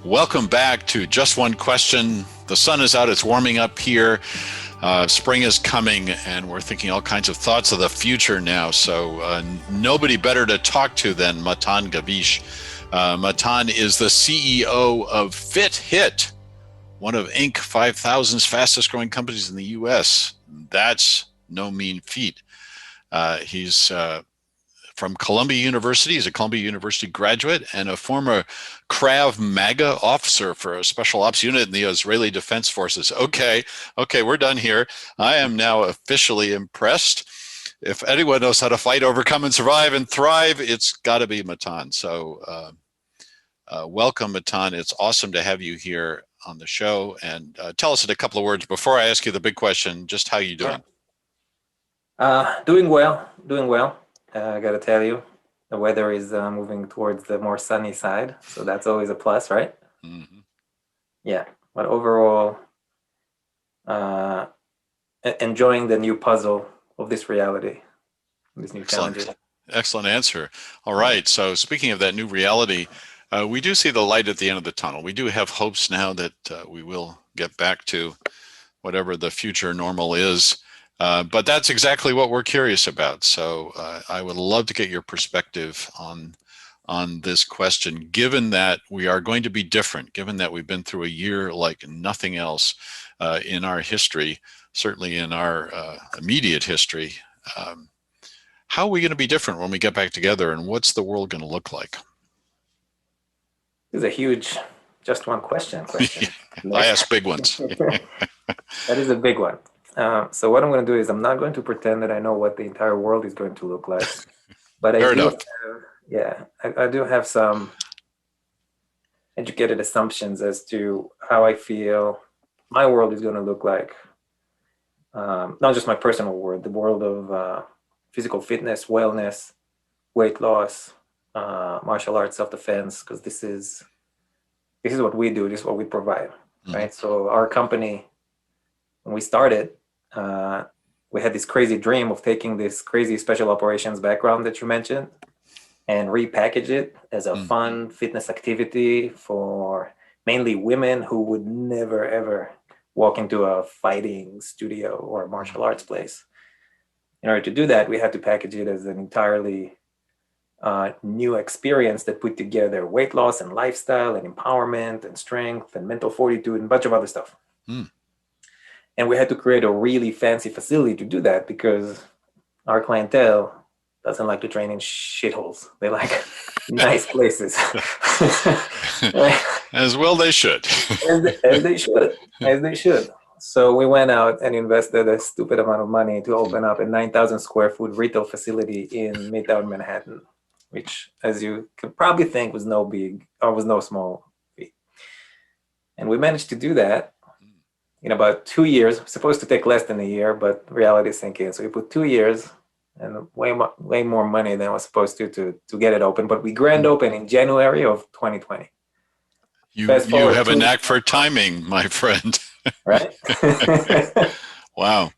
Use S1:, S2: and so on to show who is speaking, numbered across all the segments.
S1: Welcome back to Just One Question. The sun is out, it's warming up here. Spring is coming, and we're thinking all kinds of thoughts of the future now. So nobody better to talk to than Matan Gavish. Matan is the CEO of FitHit, one of Inc. 5000's fastest growing companies in the U.S. That's no mean feat. He's from Columbia University. He's a Columbia University graduate and a former Krav Maga officer for a special ops unit in the Israeli Defense Forces. Okay, we're done here. I am now officially impressed. If anyone knows how to fight, overcome, and survive and thrive, it's got to be Matan. So welcome, Matan. It's awesome to have you here on the show. And tell us in a couple of words, before I ask you the big question, just how you doing?
S2: Doing well. I got to tell you, the weather is moving towards the more sunny side, so that's always a plus, right?
S1: Mm-hmm.
S2: Yeah, but overall, enjoying the new puzzle of this reality, these new challenges.
S1: Excellent answer. All right, so speaking of that new reality, we do see the light at the end of the tunnel. We do have hopes now that we will get back to whatever the future normal is. But that's exactly what we're curious about. So I would love to get your perspective on this question, given that we are going to be different, given that we've been through a year like nothing else in our history, certainly in our immediate history. How are we going to be different when we get back together, and what's the world going to look like?
S2: This is a huge, just one question.
S1: I ask big ones.
S2: That is a big one. So what I'm going to do is I'm not going to pretend that I know what the entire world is going to look like, but I do have some educated assumptions as to how I feel my world is going to look like. Not just my personal world, the world of physical fitness, wellness, weight loss, martial arts, self-defense, because this is what we do. This is what we provide, right? So our company, when we started, we had this crazy dream of taking this crazy special operations background that you mentioned and repackage it as a fun fitness activity for mainly women who would never, ever walk into a fighting studio or a martial arts place. In order to do that, we had to package it as an entirely new experience that put together weight loss and lifestyle and empowerment and strength and mental fortitude and a bunch of other stuff. And we had to create a really fancy facility to do that because our clientele doesn't like to train in shitholes. They like nice places.
S1: As well they should.
S2: As they should. So we went out and invested a stupid amount of money to open up a 9,000 square foot retail facility in Midtown Manhattan, which, as you could probably think, was no small feat. And we managed to do that in about 2 years. Supposed to take less than a year, but reality sank in. So we put 2 years and way more money than was supposed to get it open. But we grand opened in January of 2020.
S1: You have a knack for timing, my friend.
S2: Right?
S1: Wow.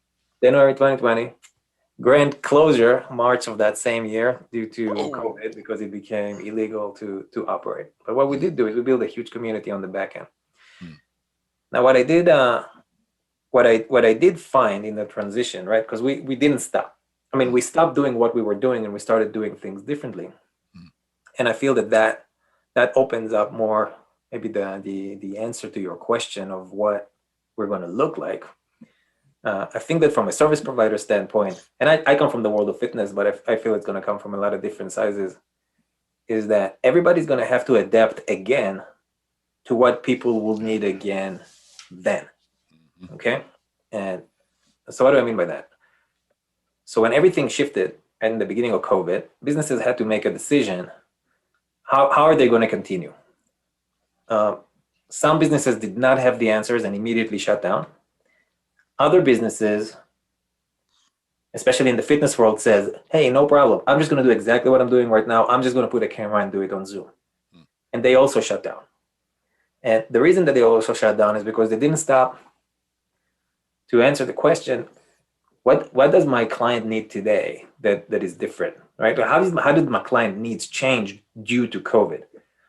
S2: January 2020. Grand closure March of that same year due to COVID, because it became illegal to operate. But what we did do is we built a huge community on the back end. Now, what I did find in the transition, right? Because we didn't stop. I mean, we stopped doing what we were doing and we started doing things differently. And I feel that opens up more maybe the answer to your question of what we're going to look like. I think that from a service provider standpoint, and I come from the world of fitness, but I feel it's going to come from a lot of different sizes, is that everybody's going to have to adapt again to what people will need again then. Okay? And so what do I mean by that? So when everything shifted in the beginning of COVID, businesses had to make a decision. How are they going to continue? Some businesses did not have the answers and immediately shut down. Other businesses, especially in the fitness world, says, hey, no problem. I'm just going to do exactly what I'm doing right now. I'm just going to put a camera and do it on Zoom. And they also shut down. And the reason that they also shut down is because they didn't stop to answer the question, what does my client need today that is different, right? How did my client needs change due to COVID?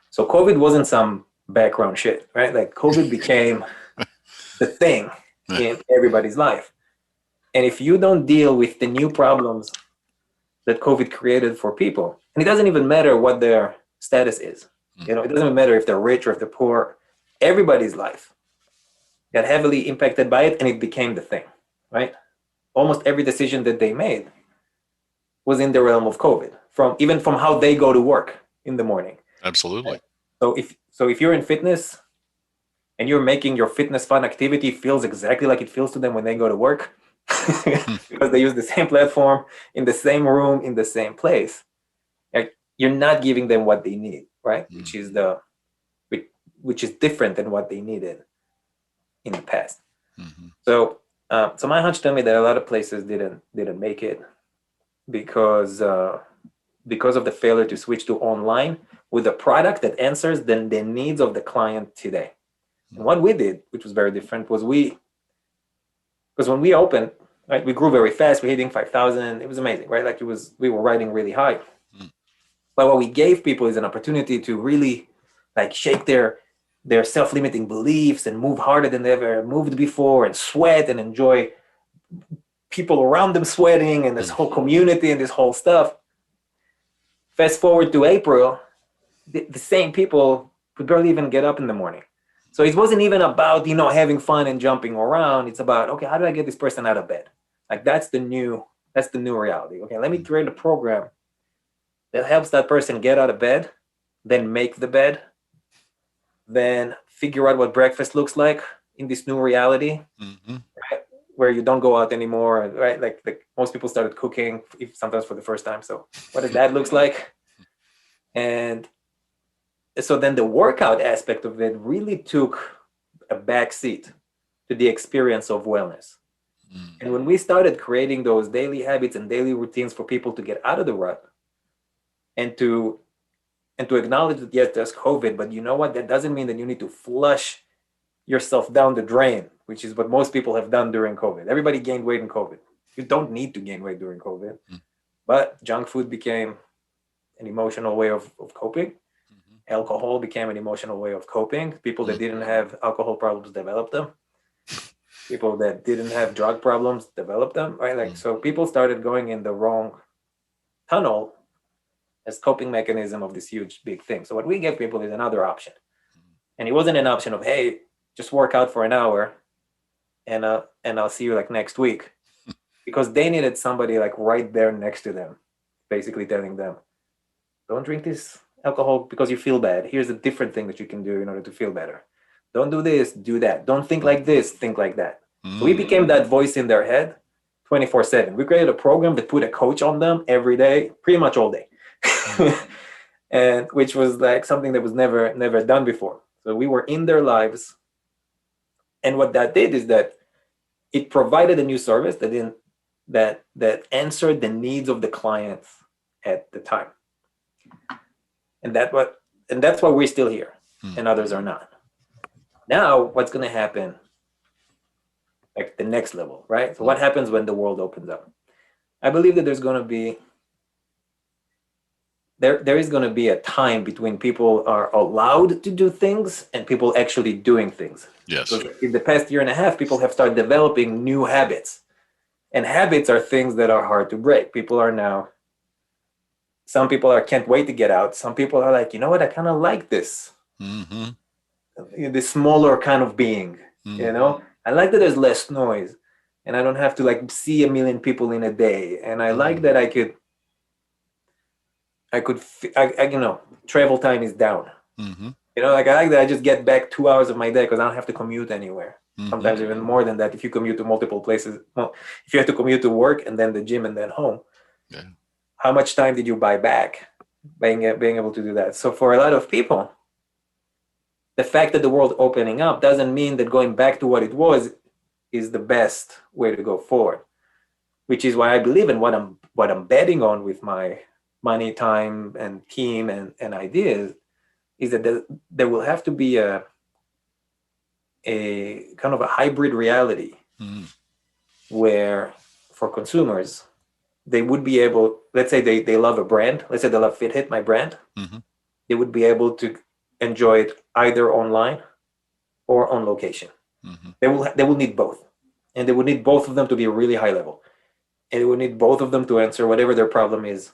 S2: So COVID wasn't some background shit, right? Like COVID became the thing in everybody's life. And if you don't deal with the new problems that COVID created for people, and it doesn't even matter what their status is, it doesn't even matter if they're rich or if they're poor, everybody's life got heavily impacted by it, and it became the thing, right? Almost every decision that they made was in the realm of COVID, even from how they go to work in the morning.
S1: Absolutely.
S2: So if you're in fitness and you're making your fitness fun activity feels exactly like it feels to them when they go to work, because they use the same platform in the same room in the same place, like, you're not giving them what they need, right? Which is different than what they needed in the past. So my hunch told me that a lot of places didn't make it because of the failure to switch to online with a product that answers the needs of the client today. And what we did, which was very different, was because when we opened, right, we grew very fast. We're hitting 5,000. It was amazing, right? Like we were riding really high. But what we gave people is an opportunity to really like shake their self-limiting beliefs and move harder than they ever moved before, and sweat and enjoy people around them sweating and this whole community and this whole stuff. Fast forward to April, the same people could barely even get up in the morning. So it wasn't even about, having fun and jumping around. It's about, okay, how do I get this person out of bed? Like that's the new reality. Okay, let me create a program that helps that person get out of bed, then make the bed, then figure out what breakfast looks like in this new reality, right? Where you don't go out anymore, right? Like most people started cooking, sometimes for the first time. So what does that look like? And so then the workout aspect of it really took a back seat to the experience of wellness. And when we started creating those daily habits and daily routines for people to get out of the rut and to acknowledge that, yes, there's COVID, but you know what? That doesn't mean that you need to flush yourself down the drain, which is what most people have done during COVID. Everybody gained weight in COVID. You don't need to gain weight during COVID, but junk food became an emotional way of coping. Alcohol became an emotional way of coping. People that didn't have alcohol problems developed them. People that didn't have drug problems developed them, right? Like, so people started going in the wrong tunnel as coping mechanism of this huge, big thing. So what we give people is another option. And it wasn't an option of, hey, just work out for an hour and I'll see you like next week. Because they needed somebody like right there next to them, basically telling them, don't drink this alcohol because you feel bad. Here's a different thing that you can do in order to feel better. Don't do this, do that. Don't think like this, think like that. So we became that voice in their head 24/7. We created a program that put a coach on them every day, pretty much all day. And which was like something that was never done before. So we were in their lives. And what that did is that it provided a new service that answered the needs of the clients at the time. And that's why we're still here and others are not. Now, what's going to happen, like the next level, right? So what happens when the world opens up? I believe that there's going to be, there is going to be a time between people are allowed to do things and people actually doing things.
S1: Yes.
S2: So in the past year and a half, people have started developing new habits. And habits are things that are hard to break. Some people can't wait to get out. Some people are like, you know what, I kind of like this. This smaller kind of being, I like that there's less noise and I don't have to like see 1 million people in a day. And I like that I could, travel time is down. Like I like that I just get back 2 hours of my day because I don't have to commute anywhere. Sometimes even more than that if you commute to multiple places. Well, if you have to commute to work and then the gym and then home, how much time did you buy back being able to do that? So for a lot of people, the fact that the world opening up doesn't mean that going back to what it was is the best way to go forward, which is why I believe in what I'm betting on with my money, time, and team and ideas is that there will have to be a kind of a hybrid reality where for consumers, they would be able, let's say they love a brand, let's say they love FitHit, my brand, they would be able to enjoy it either online or on location.
S1: Mm-hmm.
S2: They will need both, and they will need both of them to be really high level, and they will need both of them to answer whatever their problem is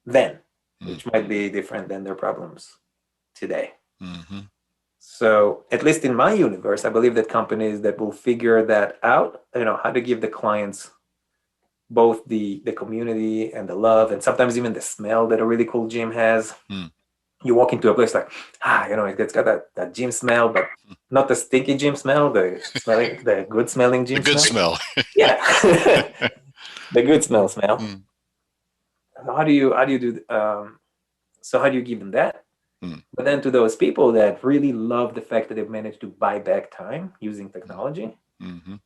S2: then, which might be different than their problems today.
S1: Mm-hmm.
S2: So at least in my universe, I believe that companies that will figure that out, how to give the clients both the community and the love, and sometimes even the smell that a really cool gym has. You walk into a place like, it's got that gym smell, but not the stinky gym smell, the good smelling gym
S1: The good
S2: smell.
S1: smell.
S2: Yeah. The good smell.
S1: Mm.
S2: How do you do, so how do you give them that?
S1: Mm.
S2: But then to those people that really love the fact that they've managed to buy back time using technology,
S1: Mm-hmm.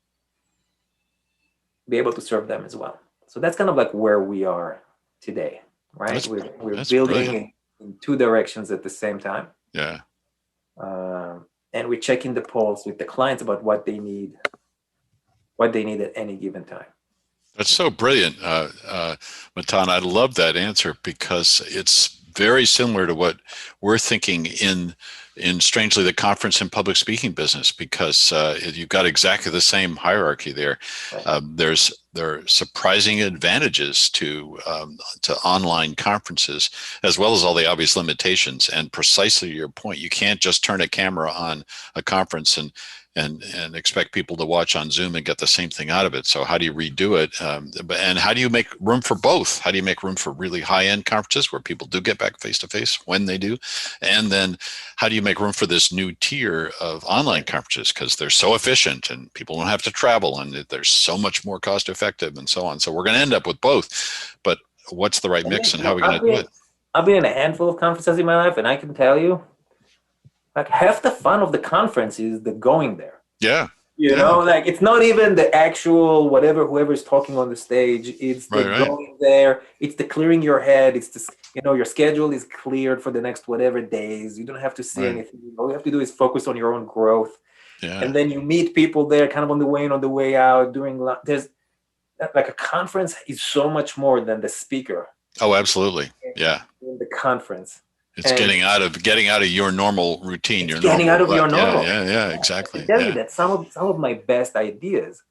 S2: be able to serve them as well. So that's kind of like where we are today, right? We're
S1: that's
S2: building in two directions at the same time.
S1: Yeah.
S2: And we're checking the pulse with the clients about what they need at any given time.
S1: That's so brilliant, Matan. I love that answer because it's very similar to what we're thinking in strangely the conference and public speaking business, because you've got exactly the same hierarchy there.
S2: Right.
S1: There are surprising advantages to online conferences, as well as all the obvious limitations. And precisely your point, you can't just turn a camera on a conference and expect people to watch on Zoom and get the same thing out of it. So how do you redo it? And how do you make room for both? How do you make room for really high-end conferences where people do get back face-to-face when they do? And then how do you make room for this new tier of online conferences, because they're so efficient and people don't have to travel and they're so much more cost-effective and so on. So we're going to end up with both. But what's the right mix and how are we going to do it?
S2: I've been in a handful of conferences in my life, and I can tell you, like, half the fun of the conference is the going there.
S1: Yeah.
S2: Like, it's not even the actual whoever's talking on the stage. It's the going there. It's the clearing your head. It's the, your schedule is cleared for the next whatever days. You don't have to see anything. All you have to do is focus on your own growth.
S1: Yeah.
S2: And then you meet people there kind of on the way in, on the way out, there's like, a conference is so much more than the speaker.
S1: Oh, absolutely. Yeah.
S2: In the conference.
S1: It's getting out of your normal routine.
S2: Getting out of your normal.
S1: Yeah, exactly.
S2: I can tell you that some of my best ideas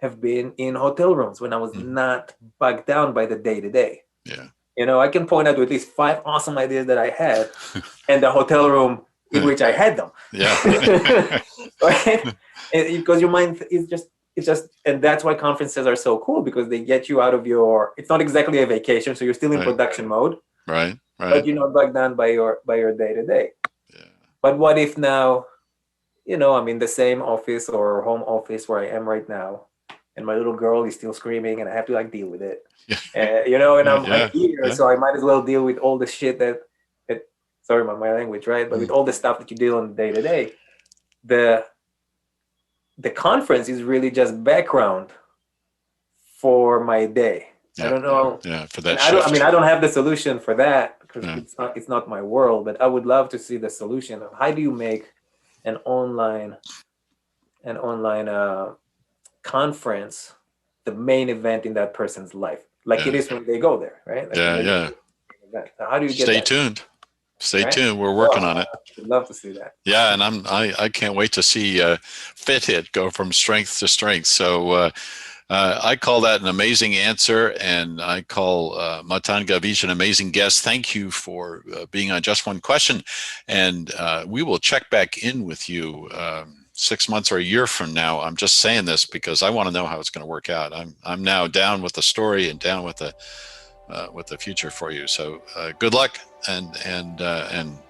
S2: have been in hotel rooms when I was not bogged down by the day-to-day.
S1: Yeah.
S2: I can point out to at least 5 awesome ideas that I had and the hotel room in which I had them.
S1: Yeah.
S2: Right? Because your mind is just, and that's why conferences are so cool, because they get you out of it's not exactly a vacation, so you're still in production mode.
S1: Right.
S2: But you're not bogged down by your day-to-day.
S1: Yeah.
S2: But what if now, I'm in the same office or home office where I am right now, and my little girl is still screaming, and I have to deal with it. And I'm here, so I might as well deal with all the shit that sorry, my language, right? But with all the stuff that you deal on the day-to-day, the conference is really just background for my day.
S1: Yeah.
S2: I don't know.
S1: Yeah, for that.
S2: I don't have the solution for that, because it's not my world. But I would love to see the solution of how do you make an online conference the main event in that person's life, like it is when they go there, right? Like How do you get
S1: Stay tuned. Stay tuned. We're working on it.
S2: I'd love to see that.
S1: Yeah, and I can't wait to see FitHit go from strength to strength. So I call that an amazing answer, and I call Matan Gavish an amazing guest. Thank you for being on Just One Question, and we will check back in with you 6 months or a year from now. I'm just saying this because I want to know how it's going to work out. I'm now down with the story and down with the future for you. So good luck, and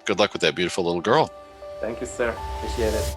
S1: good luck with that beautiful little girl.
S2: Thank you, sir. Appreciate it.